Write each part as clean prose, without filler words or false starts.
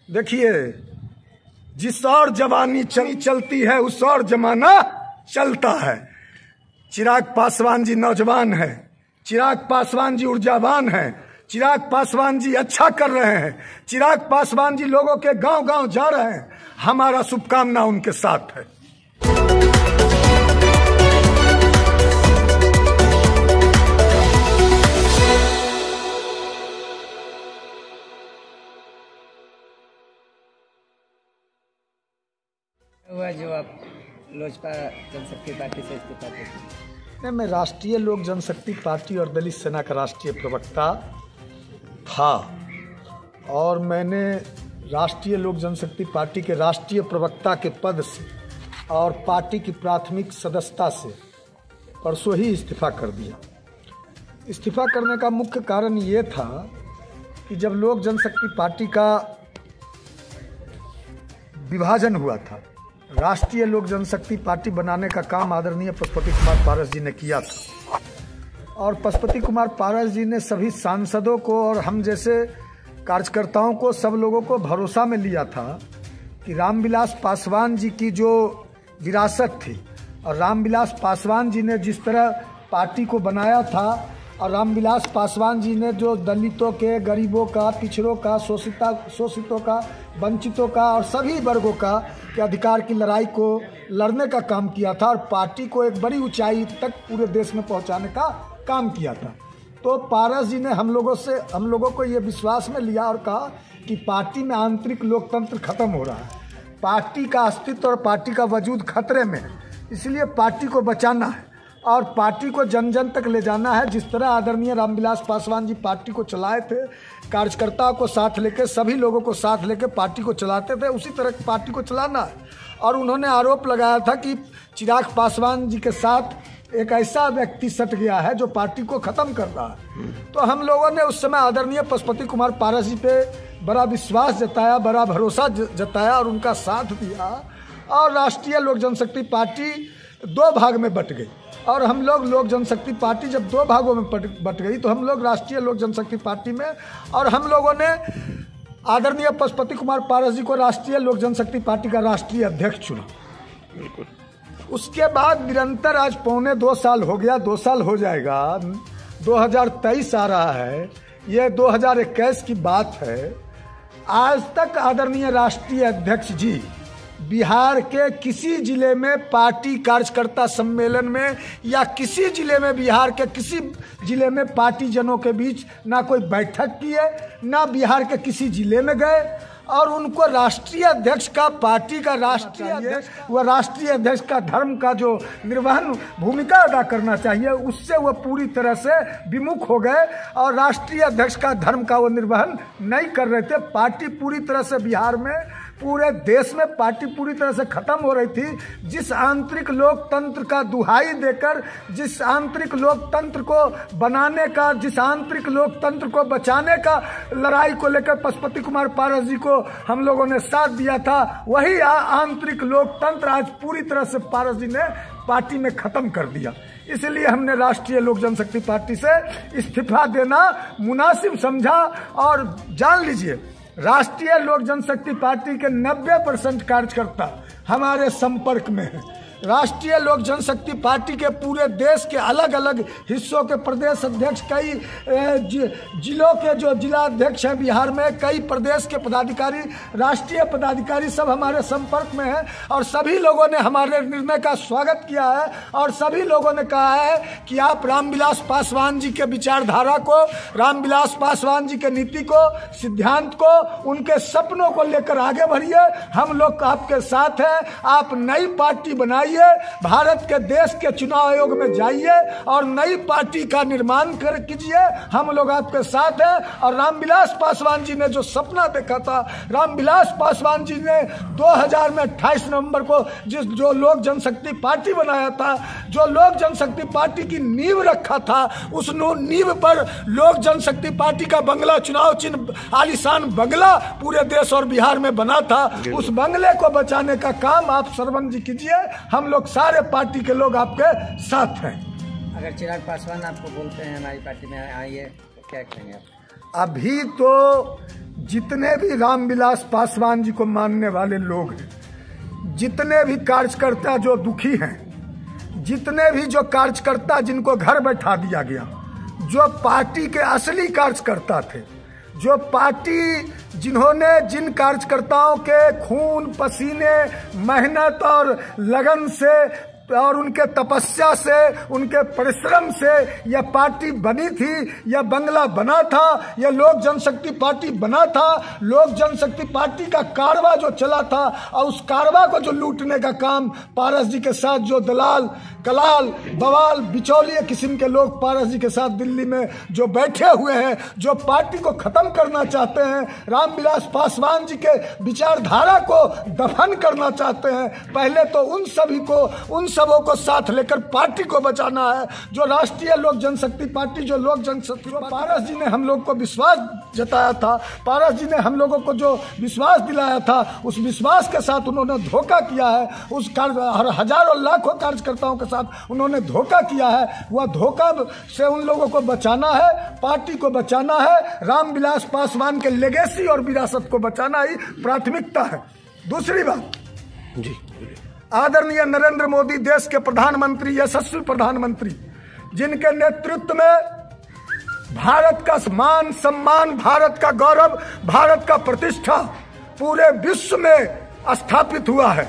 देखिए, जिस और जवानी चलती है उस और जमाना चलता है। चिराग पासवान जी नौजवान है, चिराग पासवान जी ऊर्जावान है, चिराग पासवान जी अच्छा कर रहे हैं, चिराग पासवान जी लोगों के गांव गांव जा रहे हैं। हमारा शुभकामना उनके साथ है। हुआ जो आप लोजपा जनशक्ति पार्टी से इस्तीफा देते? मैं राष्ट्रीय लोक जनशक्ति पार्टी और दलित सेना का राष्ट्रीय प्रवक्ता था और मैंने राष्ट्रीय लोक जनशक्ति पार्टी के राष्ट्रीय प्रवक्ता के पद से और पार्टी की प्राथमिक सदस्यता से परसों ही इस्तीफा कर दिया। इस्तीफा करने का मुख्य कारण ये था कि जब लोक जनशक्ति पार्टी का विभाजन हुआ था, राष्ट्रीय लोक जनशक्ति पार्टी बनाने का काम आदरणीय पशुपति कुमार पारस जी ने किया था और पशुपति कुमार पारस जी ने सभी सांसदों को और हम जैसे कार्यकर्ताओं को, सब लोगों को भरोसा में लिया था कि रामविलास पासवान जी की जो विरासत थी और रामविलास पासवान जी ने जिस तरह पार्टी को बनाया था और रामविलास पासवान जी ने जो दलितों के, गरीबों का, पिछड़ों का, शोषितों का, वंचितों का और सभी वर्गों का के अधिकार की लड़ाई को लड़ने का काम किया था और पार्टी को एक बड़ी ऊंचाई तक पूरे देश में पहुंचाने का काम किया था। तो पारस जी ने हम लोगों को ये विश्वास में लिया और कहा कि पार्टी में आंतरिक लोकतंत्र खत्म हो रहा है, पार्टी का अस्तित्व और पार्टी का वजूद खतरे में है, इसलिए पार्टी को बचाना है और पार्टी को जन जन तक ले जाना है। जिस तरह आदरणीय रामविलास पासवान जी पार्टी को चलाए थे, कार्यकर्ताओं को साथ लेकर, सभी लोगों को साथ लेकर पार्टी को चलाते थे, उसी तरह पार्टी को चलाना है। और उन्होंने आरोप लगाया था कि चिराग पासवान जी के साथ एक ऐसा व्यक्ति सट गया है जो पार्टी को ख़त्म कर रहा है। तो हम लोगों ने उस समय आदरणीय पशुपति कुमार पारस जी पे बड़ा विश्वास जताया, बड़ा भरोसा जताया और उनका साथ दिया और राष्ट्रीय लोक जनशक्ति पार्टी दो भाग में बट गई। और हम लोग लोक जनशक्ति पार्टी जब दो भागों में बट गई तो हम लोग राष्ट्रीय लोक जनशक्ति पार्टी में, और हम लोगों ने आदरणीय पशुपति कुमार पारस जी को राष्ट्रीय लोक जनशक्ति पार्टी का राष्ट्रीय अध्यक्ष चुना। उसके बाद निरंतर आज 2.25 साल हो गया, 2 साल हो जाएगा, 2023 आ रहा है, ये 2021 की बात है। आज तक आदरणीय राष्ट्रीय अध्यक्ष जी बिहार के किसी जिले में पार्टी कार्यकर्ता सम्मेलन में या किसी जिले में, बिहार के किसी जिले में पार्टी जनों के बीच ना कोई बैठक की है, ना बिहार के किसी जिले में गए और उनको राष्ट्रीय अध्यक्ष का, पार्टी का राष्ट्रीय अध्यक्ष, वह राष्ट्रीय अध्यक्ष का धर्म का जो निर्वहन भूमिका अदा करना चाहिए उससे वह पूरी तरह से विमुख हो गए और राष्ट्रीय अध्यक्ष का धर्म का वो निर्वहन नहीं कर रहे थे। पार्टी पूरी तरह से बिहार में, पूरे देश में पार्टी पूरी तरह से खत्म हो रही थी। जिस आंतरिक लोकतंत्र का दुहाई देकर, जिस आंतरिक लोकतंत्र को बनाने का, जिस आंतरिक लोकतंत्र को बचाने का लड़ाई को लेकर पशुपति कुमार पारस जी को हम लोगों ने साथ दिया था, वही आंतरिक लोकतंत्र आज पूरी तरह से पारस जी ने पार्टी में खत्म कर दिया। इसलिए हमने राष्ट्रीय लोक जनशक्ति पार्टी से इस्तीफा देना मुनासिब समझा। और जान लीजिए, राष्ट्रीय लोक जनशक्ति पार्टी के 90% कार्यकर्ता हमारे संपर्क में हैं। राष्ट्रीय लोक जनशक्ति पार्टी के पूरे देश के अलग अलग हिस्सों के प्रदेश अध्यक्ष, कई जिलों के जो जिला अध्यक्ष हैं बिहार में, कई प्रदेश के पदाधिकारी, राष्ट्रीय पदाधिकारी सब हमारे संपर्क में हैं और सभी लोगों ने हमारे निर्णय का स्वागत किया है और सभी लोगों ने कहा है कि आप रामविलास पासवान जी के विचारधारा को, रामविलास पासवान जी के नीति को, सिद्धांत को, उनके सपनों को लेकर आगे बढ़िए। हम लोग आपके साथ हैं। आप नई पार्टी बनाइए, भारत के देश के चुनाव आयोग में जाइए और नई पार्टी का निर्माण कीजिए। हम लोग आपके साथ हैं। और रामविलास पासवान जी ने जो सपना देखा था, रामविलास पासवान जी ने 2000 में 28 नवंबर को जो लोक जनशक्ति पार्टी बनाया था, जो लोक जनशक्ति पार्टी की नींव रखा था, उस नींव पर लोक जनशक्ति पार्टी का बंगला, चुनाव चिन्ह आलीशान बंगला पूरे देश और बिहार में बना था। उस बंगले को बचाने का काम आप सरवंत जी कीजिए। हम लोग सारे पार्टी के लोग आपके साथ हैं। अगर चिराग पासवान आपको बोलते हैं हमारी पार्टी में आइए, तो क्या कहेंगे आप? अभी तो जितने भी रामविलास पासवान जी को मानने वाले लोग हैं, जितने भी कार्यकर्ता जो दुखी हैं, जितने भी जो कार्यकर्ता जिनको घर बैठा दिया गया, जो पार्टी के असली कार्यकर्ता थे, जो पार्टी जिन्होंने जिन कार्यकर्ताओं के खून पसीने मेहनत और लगन से और उनके तपस्या से, उनके परिश्रम से यह पार्टी बनी थी, यह बंगला बना था, यह लोक जनशक्ति पार्टी बना था। लोक जनशक्ति पार्टी का कारवा जो चला था और उस कारवा को जो लूटने का काम पारस जी के साथ जो दलाल कलाल बवाल बिचौलिए किस्म के लोग पारस जी के साथ दिल्ली में जो बैठे हुए हैं, जो पार्टी को खत्म करना चाहते हैं, रामविलास पासवान जी के विचारधारा को दफन करना चाहते हैं, पहले तो उन सभी को, उन सबों को साथ लेकर पार्टी को बचाना है। जो राष्ट्रीय लोक जनशक्ति पार्टी, जो लोक जनशक्ति, पारस जी ने हम लोग को विश्वास जताया था, पारस जी ने हम लोगों को जो विश्वास दिलाया था, उस विश्वास के साथ उन्होंने धोखा किया है। उस हजारों लाखों कार्यकर्ताओं के साथ उन्होंने धोखा किया है। वह धोखा से उन लोगों को बचाना है, पार्टी को बचाना है, रामविलास पासवान के लेगेसी और विरासत को बचाना ही प्राथमिकता है। दूसरी बात जी, आदरणीय नरेंद्र मोदी देश के प्रधानमंत्री, यशस्वी प्रधानमंत्री, जिनके नेतृत्व में भारत का मान सम्मान, भारत का गौरव, भारत का प्रतिष्ठा पूरे विश्व में स्थापित हुआ है।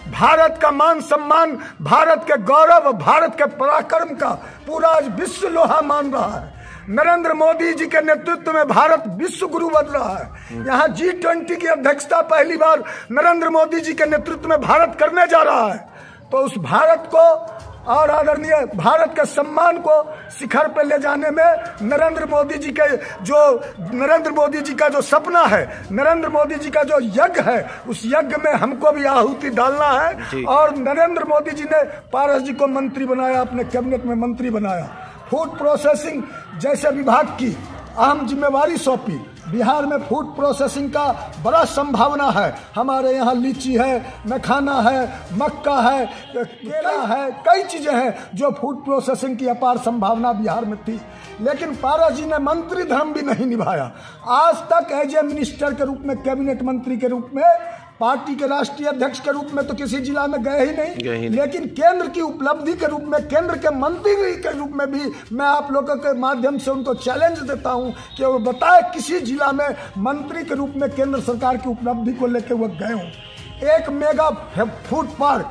भारत का मान सम्मान, भारत के गौरव, भारत के पराक्रम का पूरा विश्व लोहा मान रहा है। नरेंद्र मोदी जी के नेतृत्व में भारत विश्व गुरु बन रहा है। यहाँ G20 की अध्यक्षता पहली बार नरेंद्र मोदी जी के नेतृत्व में भारत करने जा रहा है। तो उस भारत को और आदरणीय भारत के सम्मान को शिखर पर ले जाने में नरेंद्र मोदी जी का जो सपना है, नरेंद्र मोदी जी का जो यज्ञ है, उस यज्ञ में हमको भी आहुति डालना है। और नरेंद्र मोदी जी ने पारस जी को मंत्री बनाया, अपने कैबिनेट में मंत्री बनाया, फूड प्रोसेसिंग जैसे विभाग की अहम जिम्मेवारी सौंपी। बिहार में फूड प्रोसेसिंग का बड़ा संभावना है। हमारे यहाँ लीची है, मखाना है, मक्का है, केला है, कई चीजें हैं जो फूड प्रोसेसिंग की अपार संभावना बिहार में थी। लेकिन पारस जी ने मंत्री धर्म भी नहीं निभाया। आज तक एज ए मिनिस्टर के रूप में, कैबिनेट मंत्री के रूप में, पार्टी के राष्ट्रीय अध्यक्ष के रूप में तो किसी जिला में गए ही नहीं। लेकिन केंद्र की उपलब्धि के रूप में, केंद्र के मंत्री के रूप में भी मैं आप लोगों के माध्यम से उनको चैलेंज देता हूं कि वो बताए किसी जिला में मंत्री के रूप में केंद्र सरकार की उपलब्धि को लेकर वो गए हों। एक मेगा फूड पार्क,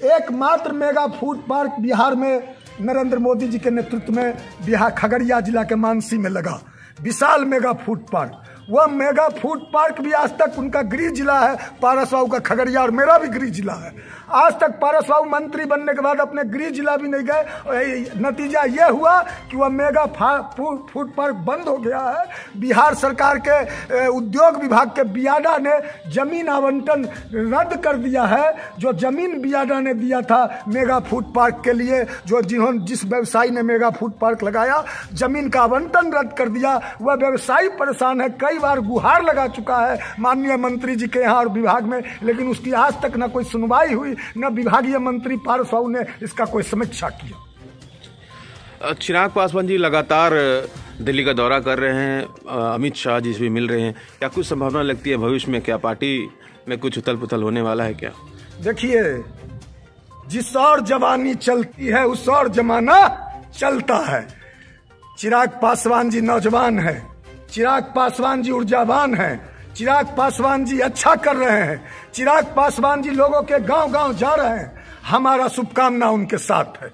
एकमात्र मेगा फूड पार्क बिहार में नरेंद्र मोदी जी के नेतृत्व में बिहार खगड़िया जिला के मानसी में लगा, विशाल मेगा फूड पार्क। वह मेगा फूड पार्क भी आज तक उनका गृह जिला है, पारस बाबू का खगड़िया, और मेरा भी गृह जिला है। आज तक पारस बाबू मंत्री बनने के बाद अपने गृह जिला भी नहीं गए। नतीजा यह हुआ कि वह मेगा फूड पार्क बंद हो गया है। बिहार सरकार के उद्योग विभाग के बियाडा ने जमीन आवंटन रद्द कर दिया है। जो जमीन बियाडा ने दिया था मेगा फूड पार्क के लिए, जिस व्यवसायी ने मेगा फूड पार्क लगाया, जमीन का आवंटन रद्द कर दिया। वह व्यवसायी परेशान है, कई बार गुहार लगा चुका है माननीय मंत्री जी के यहाँ और विभाग में, लेकिन उसकी आज तक न कोई सुनवाई हुई, न विभागीय मंत्री पारस बाबू ने इसका कोई समीक्षा किया। चिराग पासवान जी लगातार दिल्ली का दौरा कर रहे हैं, अमित शाह जी से भी मिल रहे हैं। क्या कुछ संभावना लगती है भविष्य में, क्या पार्टी में कुछ उथल पुथल होने वाला है क्या? देखिए, जिस और जवानी चलती है उस और जमाना चलता है। चिराग पासवान जी नौजवान है, चिराग पासवान जी ऊर्जावान हैं, चिराग पासवान जी अच्छा कर रहे हैं, चिराग पासवान जी लोगों के गांव-गांव जा रहे हैं। हमारा शुभकामना उनके साथ है।